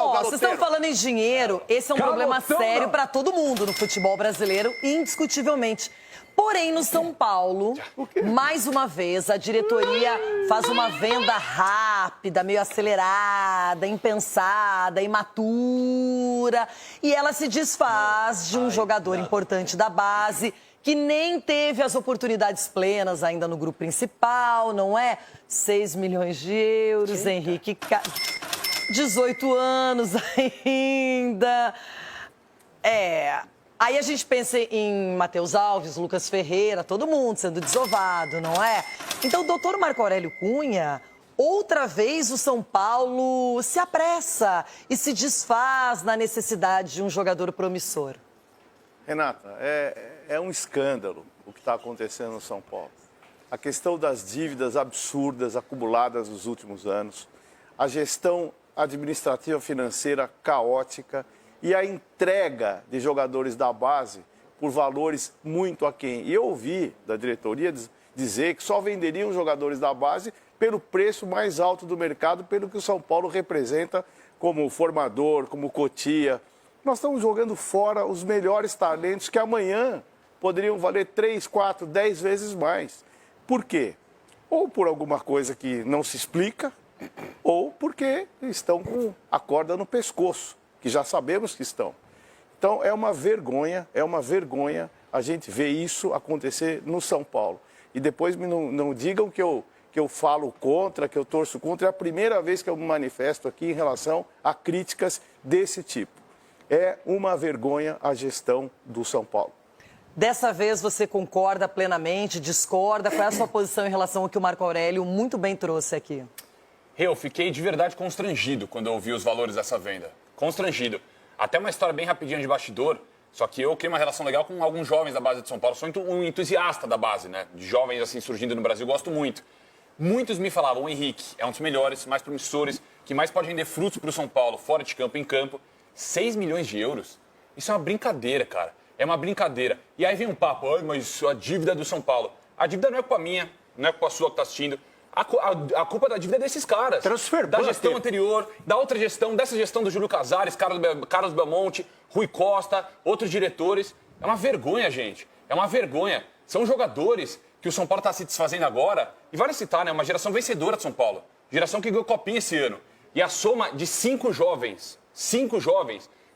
Ó, vocês estão falando em dinheiro, esse é um problema sério para todo mundo no futebol brasileiro, indiscutivelmente. Porém, no São Paulo, mais uma vez, a diretoria faz uma venda rápida, meio acelerada, impensada, imatura. E ela se desfaz de um jogador importante da base, que nem teve as oportunidades plenas ainda no grupo principal, não é? 6 milhões de euros, Henrique... 18 anos ainda. Aí a gente pensa em Matheus Alves, Lucas Ferreira, todo mundo sendo desovado, não é? Então, o doutor Marco Aurélio Cunha, outra vez o São Paulo se apressa e se desfaz na necessidade de um jogador promissor. Renata, é um escândalo o que está acontecendo no São Paulo. A questão das dívidas absurdas acumuladas nos últimos anos, a gestão administrativa financeira caótica e a entrega de jogadores da base por valores muito aquém. E eu ouvi da diretoria dizer que só venderiam jogadores da base pelo preço mais alto do mercado, pelo que o São Paulo representa como formador, como Cotia. Nós estamos jogando fora os melhores talentos que amanhã poderiam valer 3, 4, 10 vezes mais. Por quê? Ou por alguma coisa que não se explica, ou porque estão com a corda no pescoço, que já sabemos que estão. Então, é uma vergonha a gente ver isso acontecer no São Paulo. E depois não digam que eu falo contra, que eu torço contra. É a primeira vez que eu me manifesto aqui em relação a críticas desse tipo. É uma vergonha a gestão do São Paulo. Dessa vez você concorda plenamente, discorda? Qual é a sua posição em relação ao que o Marco Aurélio muito bem trouxe aqui? Eu fiquei de verdade constrangido quando eu ouvi os valores dessa venda. Constrangido. Até uma história bem rapidinha de bastidor, só que eu criei uma relação legal com alguns jovens da base de São Paulo. Sou um entusiasta da base, né? De jovens assim surgindo no Brasil, gosto muito. Muitos me falavam, o Henrique é um dos melhores, mais promissores, que mais pode render frutos para o São Paulo, fora de campo, em campo. 6 milhões de euros? Isso é uma brincadeira, cara. É uma brincadeira. E aí vem um papo, mas a dívida do São Paulo. A dívida não é culpa minha, não é culpa sua que está assistindo. A culpa da dívida é desses caras. Da gestão anterior, da outra gestão, dessa gestão do Júlio Casares, Carlos Belmonte, Rui Costa, outros diretores. É uma vergonha, gente. É uma vergonha. São jogadores que o São Paulo está se desfazendo agora. E vale citar, né? Uma geração vencedora de São Paulo. Geração que ganhou Copinha esse ano. E a soma de 5 jovens,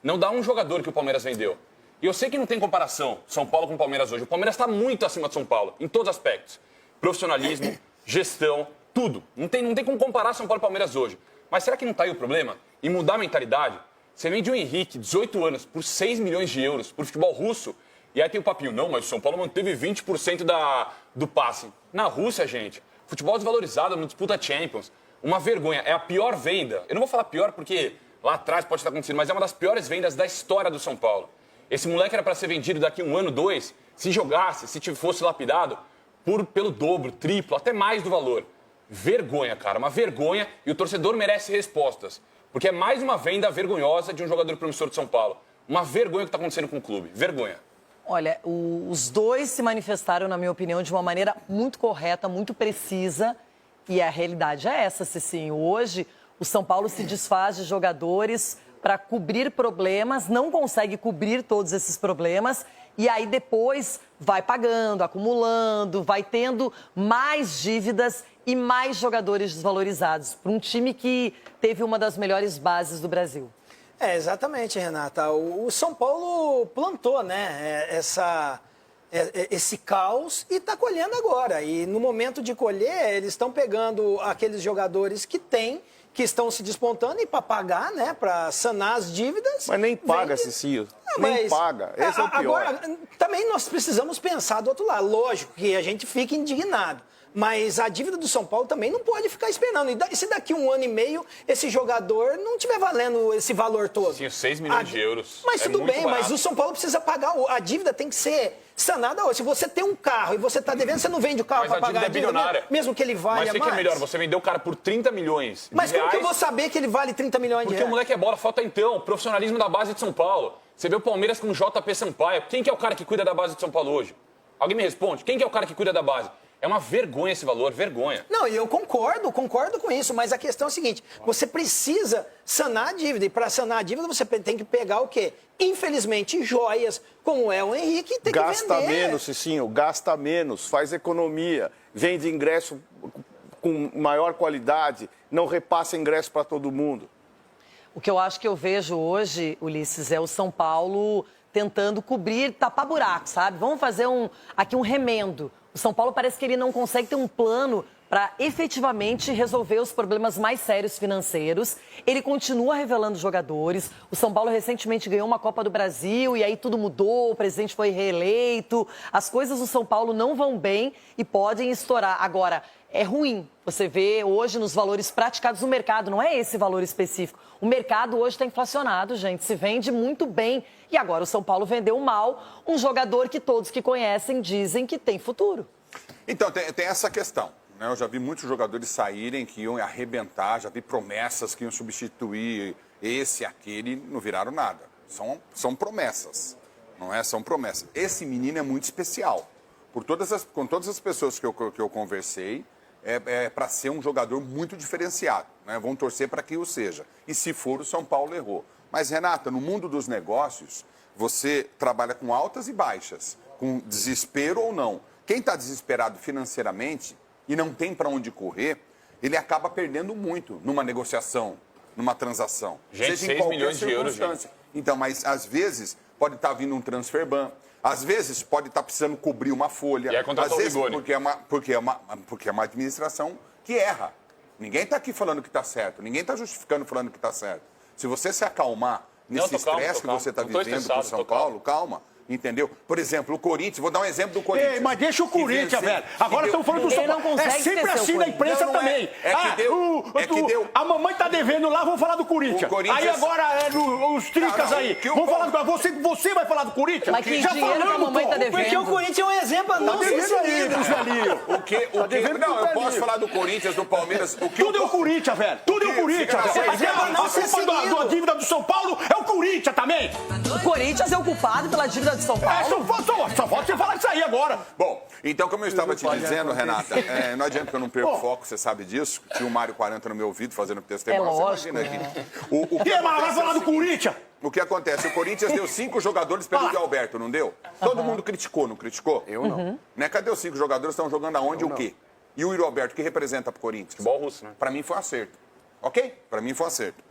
não dá um jogador que o Palmeiras vendeu. E eu sei que não tem comparação São Paulo com o Palmeiras hoje. O Palmeiras está muito acima de São Paulo, em todos os aspectos. Profissionalismo, gestão, tudo. Não tem como comparar São Paulo e Palmeiras hoje. Mas será que não está aí o problema? E mudar a mentalidade? Você vende o Henrique, 18 anos, por 6 milhões de euros, por futebol russo, e aí tem o papinho, não, mas o São Paulo manteve 20% do passe. Na Rússia, gente, futebol desvalorizado, não disputa Champions. Uma vergonha, é a pior venda. Eu não vou falar pior porque lá atrás pode estar acontecendo, mas é uma das piores vendas da história do São Paulo. Esse moleque era para ser vendido daqui a 1 ano, 2, se jogasse, se fosse lapidado, pelo dobro, triplo, até mais do valor. Vergonha, cara, uma vergonha, e o torcedor merece respostas. Porque é mais uma venda vergonhosa de um jogador promissor de São Paulo. Uma vergonha o que está acontecendo com o clube, vergonha. Olha, os dois se manifestaram, na minha opinião, de uma maneira muito correta, muito precisa. E a realidade é essa, Cicinho. Hoje, o São Paulo se desfaz de jogadores para cobrir problemas, não consegue cobrir todos esses problemas. E aí depois vai pagando, acumulando, vai tendo mais dívidas e mais jogadores desvalorizados para um time que teve uma das melhores bases do Brasil. Exatamente, Renata. O São Paulo plantou, né, esse caos e está colhendo agora. E no momento de colher, eles estão pegando aqueles jogadores que estão se despontando e para pagar, né, para sanar as dívidas. Mas nem paga, Cicinho. Nem paga. Esse é o pior. Agora, também nós precisamos pensar do outro lado. Lógico que a gente fica indignado. Mas a dívida do São Paulo também não pode ficar esperando. E se daqui 1 ano e meio esse jogador não estiver valendo esse valor todo? Sim, 6 milhões de euros. Mas tudo bem, barato. mas o São Paulo precisa pagar. A dívida tem que ser sanada hoje. Se você tem um carro e você está devendo, você não vende o carro para pagar a dívida, bilionária. Mesmo que ele valha mais. Mas o que é melhor? Você vendeu o cara por 30 milhões Mas de como reais, que eu vou saber que ele vale 30 milhões de reais? Porque o moleque é bola. Falta então o profissionalismo da base de São Paulo. Você vê o Palmeiras com o JP Sampaio. Quem que é o cara que cuida da base de São Paulo hoje? Alguém me responde. Quem que é o cara que cuida da base? É uma vergonha esse valor, vergonha. Não, e eu concordo com isso, mas a questão é a seguinte, você precisa sanar a dívida, e para sanar a dívida você tem que pegar o quê? Infelizmente, joias, como é o Henrique, tem que vender. Gasta menos, Cicinho, gasta menos, faz economia, vende ingresso com maior qualidade, não repassa ingresso para todo mundo. O que eu acho que eu vejo hoje, Ulisses, é o São Paulo tentando cobrir, tapar buraco, sabe? Vamos fazer aqui um remendo. O São Paulo parece que ele não consegue ter um plano para efetivamente resolver os problemas mais sérios financeiros. Ele continua revelando jogadores. O São Paulo recentemente ganhou uma Copa do Brasil e aí tudo mudou, o presidente foi reeleito. As coisas do São Paulo não vão bem e podem estourar. Agora, é ruim. Você vê hoje nos valores praticados no mercado, não é esse valor específico. O mercado hoje está inflacionado, gente, se vende muito bem. E agora o São Paulo vendeu mal um jogador que todos que conhecem dizem que tem futuro. Então, tem essa questão. Eu já vi muitos jogadores saírem que iam arrebentar, já vi promessas que iam substituir esse, aquele, não viraram nada. São promessas, não é? São promessas. Esse menino é muito especial. Com todas as pessoas que eu conversei, é para ser um jogador muito diferenciado. Né? Vão torcer para que o seja. E se for, o São Paulo errou. Mas, Renata, no mundo dos negócios, você trabalha com altas e baixas, com desespero ou não. Quem está desesperado financeiramente e não tem para onde correr, ele acaba perdendo muito numa negociação, numa transação. Gente, seja em 6 qualquer milhões de euros, circunstância. Então, mas às vezes pode estar vindo um transfer ban, às vezes pode estar precisando cobrir uma folha, E aí às contratou o vezes Rigoni. porque é uma administração que erra. Ninguém está aqui falando que está certo, ninguém está justificando falando que está certo. Se você se acalmar nesse estresse que você está vivendo com o São Paulo, calma. Entendeu? Por exemplo, o Corinthians, vou dar um exemplo do Corinthians. Ei, mas deixa o Corinthians, velho. Agora estamos falando do São Paulo. É sempre assim na imprensa também. A mamãe tá devendo lá, vamos falar do Corinthians. Aí agora os tricas aí. Vamos falar do você vai falar do Corinthians? Mas que dinheiro que a mamãe tá devendo? Porque o Corinthians é um exemplo a não ser seguido. Não, eu posso falar do Corinthians, do Palmeiras. Tudo é o Corinthians, velho. Tudo é o Corinthians. A culpa da dívida do São Paulo é o Corinthians também. O Corinthians é o culpado pela dívida de São Paulo. Só falta você falar isso aí agora. Bom, então, como eu estava te dizendo, Renata, não adianta que eu não perco foco, você sabe disso. Tinha o Mário 40 no meu ouvido fazendo testemunho. Lógico. Vai falar do Corinthians? O que acontece? O Corinthians deu 5 jogadores pelo de Alberto, não deu? Todo mundo criticou, não criticou? Eu não. Né? Cadê os 5 jogadores? Estão jogando aonde e o quê? E o Yuri Alberto, que representa pro Corinthians? Futebol russo, né? Pra mim foi um acerto. Ok? Pra mim foi um acerto.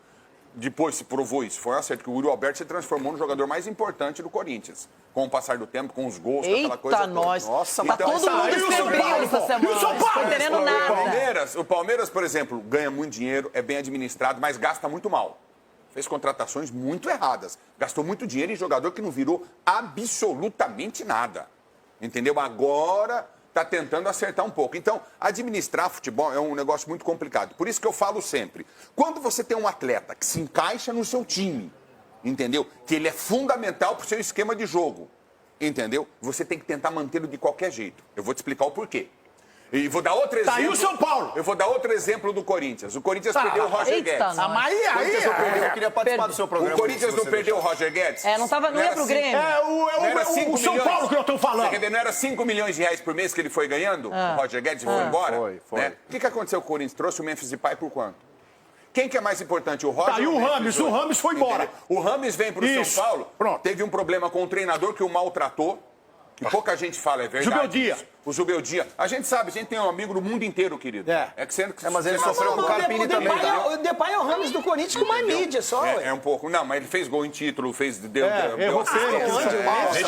Depois se provou isso, foi um acerto, que o Yuri Alberto se transformou no jogador mais importante do Corinthians. Com o passar do tempo, com os gols, com aquela coisa toda. Nossa, tá então, todo mundo escrevendo essa semana. Não tô entendendo nada. O Palmeiras, por exemplo, ganha muito dinheiro, é bem administrado, mas gasta muito mal. Fez contratações muito erradas. Gastou muito dinheiro em jogador que não virou absolutamente nada. Entendeu? Agora está tentando acertar um pouco. Então, administrar futebol é um negócio muito complicado. Por isso que eu falo sempre, quando você tem um atleta que se encaixa no seu time, entendeu? Que ele é fundamental para o seu esquema de jogo, entendeu? Você tem que tentar mantê-lo de qualquer jeito. Eu vou te explicar o porquê. E vou dar outro exemplo. Tá aí o São Paulo. Eu vou dar outro exemplo do Corinthians. O Corinthians perdeu o Roger Guedes. Eu queria participar do seu programa. O Corinthians não perdeu o Roger Guedes? Não ia pro Grêmio. O São Paulo que eu estou falando. Você quer ver, não era 5 milhões de reais por mês que ele foi ganhando? O Roger Guedes foi embora? Foi. Né? O que aconteceu com o Corinthians? Trouxe o Memphis Depay por quanto? Quem que é mais importante, o Roger? Tá aí o Rames. O Rames foi embora. Entendeu? O Rames vem pro São Paulo. Pronto. Teve um problema com o treinador que o maltratou. Que pouca gente fala, é verdade. Zubeldia. O Zubeldia. A gente sabe, a gente tem um amigo do mundo inteiro, querido. É que sendo que mas ele sofreu com o Carpini também, tá? O Depay é o Ramos do Corinthians com mais mídia só, É um pouco. Não, mas ele fez gol em título, errou feio.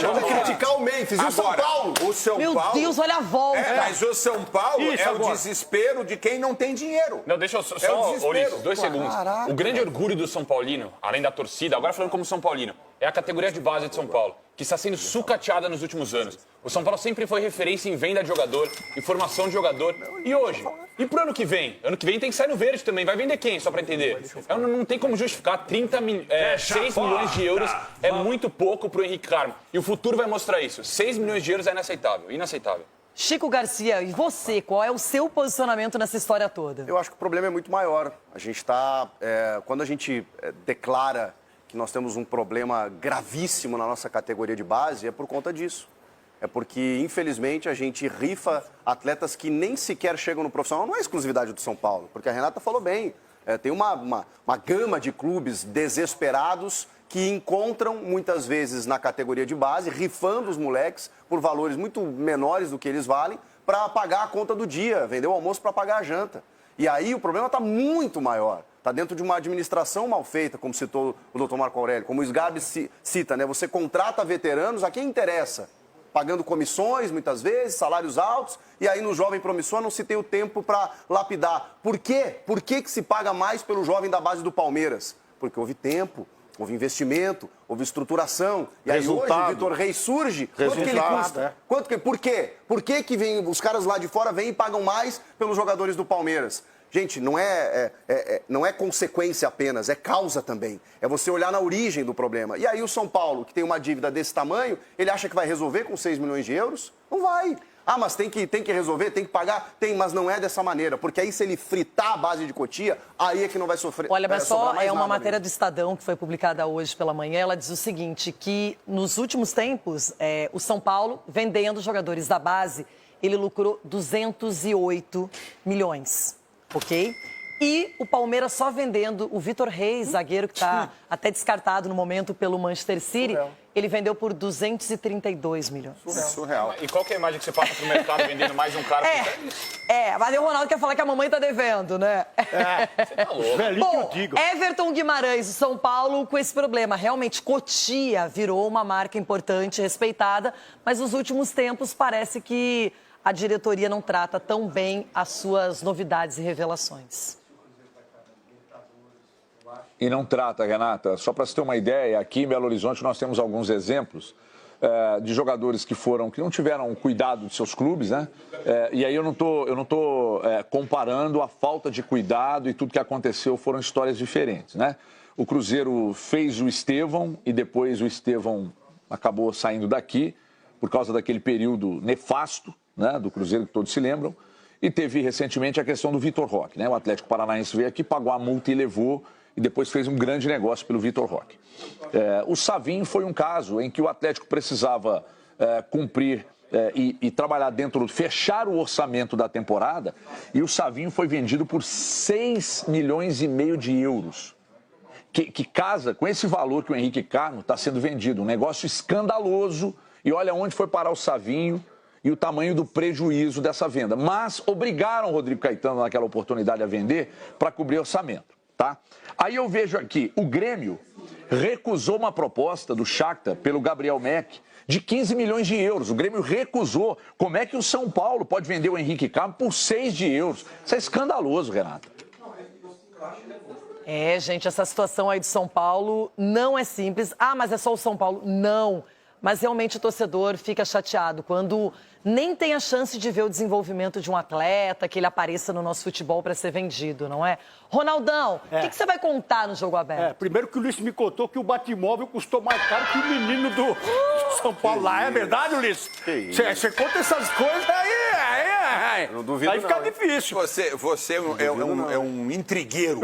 Vamos criticar o Memphis e o São Paulo. O São Meu Paulo... Deus, olha a volta. Mas o São Paulo Isso, é o agora. desespero de quem não tem dinheiro. Não, deixa eu só, o desespero. Ulisses, 2 segundos. O grande orgulho do São Paulino, além da torcida, agora falando como São Paulino, é a categoria de base de São Paulo, que está sendo sucateada nos últimos anos. O São Paulo sempre foi referência em venda de jogador, em formação de jogador. E hoje? E pro ano que vem? Ano que vem tem que sair no verde também. Vai vender quem, só para entender? Não tem como justificar. 6 milhões de euros é muito pouco pro Henrique Carmo. E o futuro vai mostrar isso. 6 milhões de euros é inaceitável. Inaceitável. Chico Garcia, e você, qual é o seu posicionamento nessa história toda? Eu acho que o problema é muito maior. A gente está... quando a gente declara que nós temos um problema gravíssimo na nossa categoria de base, é por conta disso. é porque, infelizmente, a gente rifa atletas que nem sequer chegam no profissional. Não é exclusividade do São Paulo, porque a Renata falou bem. Tem uma gama de clubes desesperados que encontram, muitas vezes, na categoria de base, rifando os moleques por valores muito menores do que eles valem, para pagar a conta do dia, vender o almoço para pagar a janta. E aí o problema está muito maior. Está dentro de uma administração mal feita, como citou o doutor Marco Aurélio, como o Sgarbi cita, né? Você contrata veteranos a quem interessa, pagando comissões, muitas vezes, salários altos, e aí no jovem promissor não se tem o tempo para lapidar. Por quê? Por que se paga mais pelo jovem da base do Palmeiras? Porque houve tempo, houve investimento, houve estruturação. E aí hoje o Vitor Reis surge. Quanto que ele custa? Por quê? Por que os caras lá de fora vêm e pagam mais pelos jogadores do Palmeiras? Gente, não é consequência apenas, é causa também. É você olhar na origem do problema. E aí o São Paulo, que tem uma dívida desse tamanho, ele acha que vai resolver com 6 milhões de euros? Não vai. Ah, mas tem que resolver, tem que pagar? Tem, mas não é dessa maneira. Porque aí se ele fritar a base de Cotia, aí é que não vai sofrer. Olha, mas só é uma matéria mesmo. do Estadão que foi publicada hoje pela manhã. Ela diz o seguinte, que nos últimos tempos, o São Paulo, vendendo jogadores da base, ele lucrou 208 milhões. Ok? E o Palmeiras só vendendo o Vitor Reis, zagueiro que está até descartado no momento pelo Manchester City, ele vendeu por 232 milhões. Surreal. E qual que é a imagem que você passa pro mercado vendendo mais um cara? Mas o Ronaldo quer falar que a mamãe tá devendo, né? Você tá louco. Bom, Everton Guimarães, o São Paulo, com esse problema. Realmente, Cotia virou uma marca importante, respeitada, mas nos últimos tempos parece que a diretoria não trata tão bem as suas novidades e revelações. E não trata, Renata. Só para você ter uma ideia, aqui em Belo Horizonte nós temos alguns exemplos de jogadores que não tiveram cuidado de seus clubes, né? E aí eu não tô comparando a falta de cuidado e tudo que aconteceu, foram histórias diferentes, né? O Cruzeiro fez o Estevão e depois o Estevão acabou saindo daqui por causa daquele período nefasto, né, do Cruzeiro, que todos se lembram. E teve recentemente a questão do Vitor Roque, né? O Atlético Paranaense veio aqui, pagou a multa e levou, e depois fez um grande negócio pelo Vitor Roque. O Savinho foi um caso em que o Atlético precisava cumprir e trabalhar fechar o orçamento da temporada, e o Savinho foi vendido por 6,5 milhões de euros. Que casa com esse valor que o Henrique Carmo está sendo vendido. Um negócio escandaloso, e olha onde foi parar o Savinho e o tamanho do prejuízo dessa venda. Mas obrigaram o Rodrigo Caetano naquela oportunidade a vender para cobrir orçamento, tá? Aí eu vejo aqui, o Grêmio recusou uma proposta do Shakhtar pelo Gabriel Mack de 15 milhões de euros. O Grêmio recusou. Como é que o São Paulo pode vender o Henrique Carmo por 6 de euros? Isso é escandaloso, Renata. Gente, essa situação aí do São Paulo não é simples. Ah, mas é só o São Paulo. Não. Mas realmente o torcedor fica chateado quando nem tem a chance de ver o desenvolvimento de um atleta, que ele apareça no nosso futebol para ser vendido, não é? Ronaldão, o que você vai contar no Jogo Aberto? Primeiro que o Ulisses me contou que o Batmóvel custou mais caro que o menino do São Paulo lá. É verdade, Ulisses? Você conta essas coisas aí. Eu não duvido, aí fica não, difícil. Você é um intrigueiro.